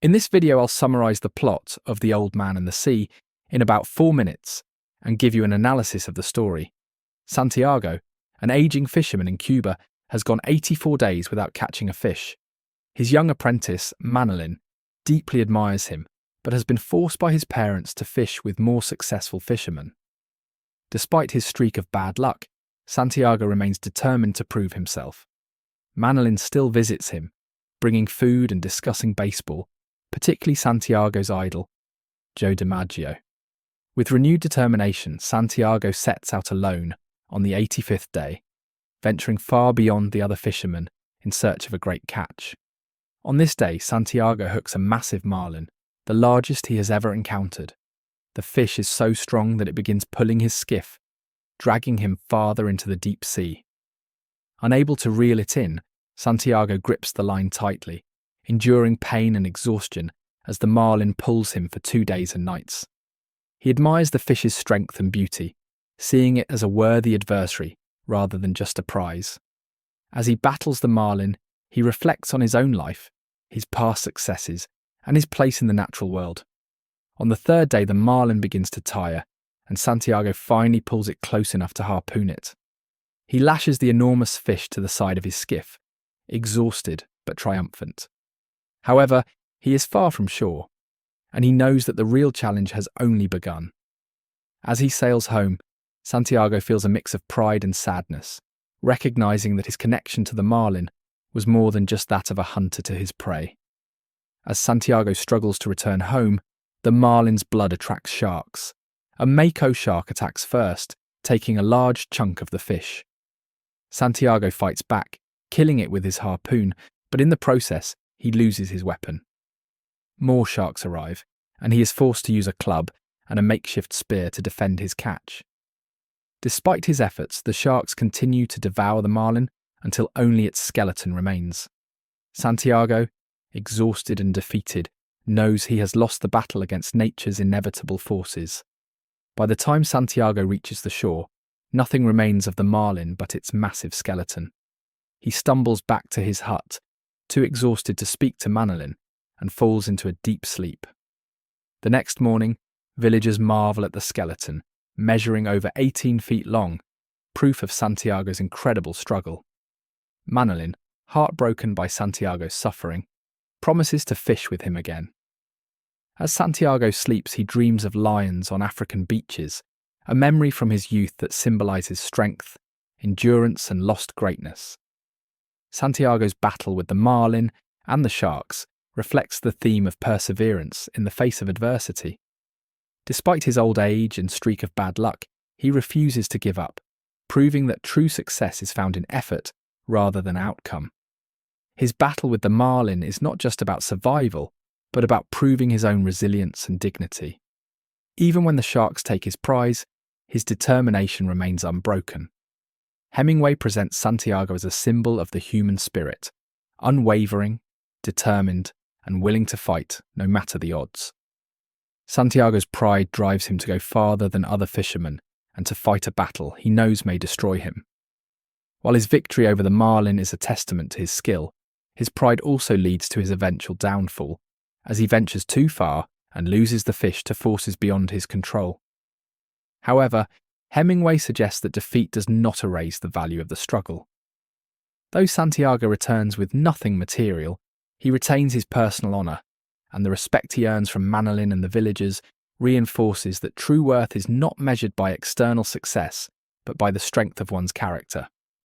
In this video, I'll summarize the plot of The Old Man and the Sea in about 4 minutes and give you an analysis of the story. Santiago, an aging fisherman in Cuba, has gone 84 days without catching a fish. His young apprentice, Marlin, deeply admires him, but has been forced by his parents to fish with more successful fishermen. Despite his streak of bad luck, Santiago remains determined to prove himself. Marlin still visits him, bringing food and discussing baseball, particularly Santiago's idol, Joe DiMaggio. With renewed determination, Santiago sets out alone on the 85th day, venturing far beyond the other fishermen in search of a great catch. On this day, Santiago hooks a massive marlin, the largest he has ever encountered. The fish is so strong that it begins pulling his skiff, dragging him farther into the deep sea. Unable to reel it in, Santiago grips the line tightly, enduring pain and exhaustion as the marlin pulls him for 2 days and nights. He admires the fish's strength and beauty, seeing it as a worthy adversary rather than just a prize. As he battles the marlin, he reflects on his own life, his past successes, and his place in the natural world. On the 3rd day, the marlin begins to tire, and Santiago finally pulls it close enough to harpoon it. He lashes the enormous fish to the side of his skiff, exhausted but triumphant. However, he is far from shore, and he knows that the real challenge has only begun. As he sails home, Santiago feels a mix of pride and sadness, recognizing that his connection to the marlin was more than just that of a hunter to his prey. As Santiago struggles to return home, the marlin's blood attracts sharks. A mako shark attacks first, taking a large chunk of the fish. Santiago fights back, killing it with his harpoon, but in the process, he loses his weapon. More sharks arrive, and he is forced to use a club and a makeshift spear to defend his catch. Despite his efforts, the sharks continue to devour the marlin until only its skeleton remains. Santiago, exhausted and defeated, knows he has lost the battle against nature's inevitable forces. By the time Santiago reaches the shore, nothing remains of the marlin but its massive skeleton. He stumbles back to his hut, too exhausted to speak to Marlin, and falls into a deep sleep. The next morning, villagers marvel at the skeleton, measuring over 18 feet long, proof of Santiago's incredible struggle. Marlin, heartbroken by Santiago's suffering, promises to fish with him again. As Santiago sleeps, he dreams of lions on African beaches, a memory from his youth that symbolizes strength, endurance, and lost greatness. Santiago's battle with the marlin and the sharks reflects the theme of perseverance in the face of adversity. Despite his old age and streak of bad luck, he refuses to give up, proving that true success is found in effort rather than outcome. His battle with the marlin is not just about survival, but about proving his own resilience and dignity. Even when the sharks take his prize, his determination remains unbroken. Hemingway presents Santiago as a symbol of the human spirit, unwavering, determined, and willing to fight no matter the odds. Santiago's pride drives him to go farther than other fishermen and to fight a battle he knows may destroy him. While his victory over the marlin is a testament to his skill, his pride also leads to his eventual downfall, as he ventures too far and loses the fish to forces beyond his control. However, Hemingway suggests that defeat does not erase the value of the struggle. Though Santiago returns with nothing material, he retains his personal honour, and the respect he earns from Marlin and the villagers reinforces that true worth is not measured by external success, but by the strength of one's character.